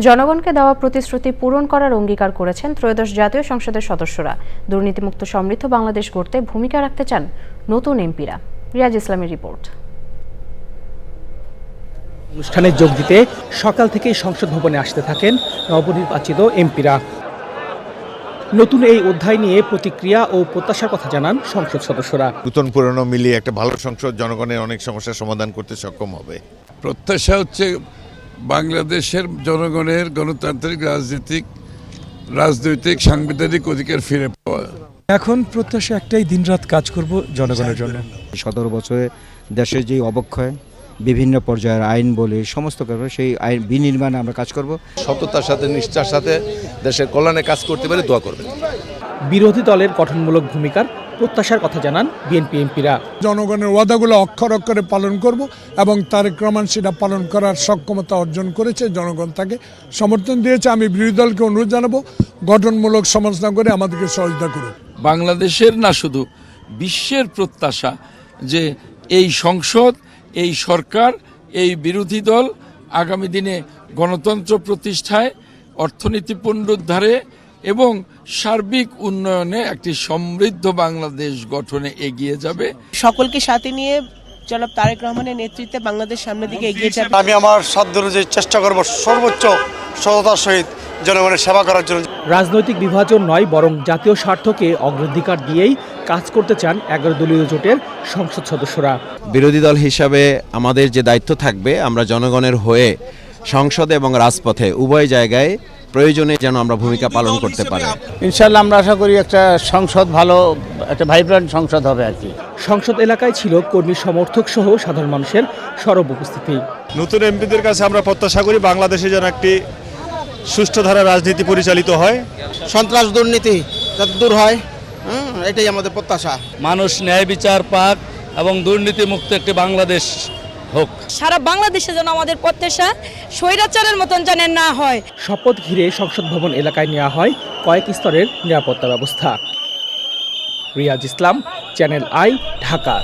জনগণকে দেওয়া প্রতিশ্রুতি পূরণ করার অঙ্গীকার করেছেন ত্রয়োদশ জাতীয় সংসদের সদস্যরা। দুর্নীতিমুক্ত সমৃদ্ধ বাংলাদেশ গড়তে ভূমিকা রাখতে চান নতুন এমপিরা। রিয়াজ ইসলামের রিপোর্ট। অনুষ্ঠানে যোগ দিতে সকাল থেকেই সংসদ ভবনে আসতে থাকেন নবনির্বাচিত এমপিরা। নতুন এই অধ্যায় নিয়ে প্রতিক্রিয়া ও প্রত্যাশার কথা জানান সংসদ সদস্যরা। নতুন পুরনো মিলিয়ে একটা ভালো সংসদ জনগণের অনেক সমস্যার সমাধান করতে সক্ষম হবে। প্রত্যাশা হচ্ছে বাংলাদেশের জনগণের গণতান্ত্রিক রাজনৈতিক সাংবিধানিক অধিকার ফিরে পাওয়া। এখন প্রত্যাশা একটাই, দিনরাত কাজ করব জনগণের জন্য। 17 বছরে দেশের যে অবক্ষয়, বিভিন্ন পর্যায়ের আইন বলে সমস্ত কারণে সেই আইন বিনির্মাণে আমরা কাজ করব। সততার সাথে নিষ্ঠার সাথে দেশের কল্যাণে কাজ করতে পারে দোয়া করবেন। বিরোধী দলের গঠনমূলক ভূমিকার প্রত্যাশার কথা জানান বিএনপি এমপিরা। জনগণের ওয়াদাগুলো অক্ষর অক্ষরে পালন করব এবং তারেক রহমান সেটা পালন করার সক্ষমতা অর্জন করেছে। জনগণ তাকে সমর্থন দিয়েছে। আমি বিরোধী দলকে অনুরোধ জানাবো, গঠনমূলক সমালোচনা করে আমাদেরকে সহযোগিতা করুন। বাংলাদেশের না শুধু বিশ্বের প্রত্যাশা যে এই সংসদ, এই সরকার, এই বিরোধী দল আগামী দিনে গণতন্ত্র প্রতিষ্ঠায়, অর্থনীতি পুনরুদ্ধারে এবং সার্বিক উন্নয়নে একটি সমৃদ্ধ বাংলাদেশ গঠনে এগিয়ে যাবে। সকলকে সাথে নিয়ে জনাব তারেক রহমানের নেতৃত্বে বাংলাদেশ সামনের দিকে এগিয়ে যাবে। আমি আমার সাধ্য অনুযায়ী চেষ্টা করব সর্বোচ্চ সততার সহিত জনগণের সেবা করার জন্য। রাজনৈতিক বিভাজন নয়, বরং জাতীয় স্বার্থকে অগ্রাধিকার দিয়েই কাজ করতে চান 11 দলীয় জোটের সংসদ সদস্যরা। বিরোধী দল হিসাবে আমাদের যে দায়িত্ব থাকবে, আমরা জনগণের হয়ে সংসদে এবং রাজপথে উভয় জায়গায় প্রয়োজনে যেন আমরা ভূমিকা পালন করতে পারি। ইনশাআল্লাহ আমরা আশা করি একটা সংসদ ভালো, একটা ভাইব্রেন্ট সংসদ হবে আর কি। সংসদ এলাকায় ছিল কর্মী সমর্থক সহ সাধারণ মানুষের সরব উপস্থিতি। নতুন এমপিদের কাছে আমরা প্রত্যাশা করি বাংলাদেশে যেন একটি সুষ্ঠু ধারা রাজনীতি পরিচালিত হয়, সন্ত্রাস দুর্নীতি যাতে দূর হয়, এটাই আমাদের প্রত্যাশা। মানুষ ন্যায় বিচার পাক এবং দুর্নীতি মুক্ত একটি বাংলাদেশ হোক। সারা বাংলাদেশে যেন আমাদের প্রত্যাশা স্বৈরাচারের মতন যেন না হয়। শপথ ঘিরে সংসদ ভবন এলাকায় নেওয়া হয় কয়েক স্তরের নিরাপত্তা ব্যবস্থা। রিয়াজ ইসলাম, চ্যানেল আই, ঢাকা।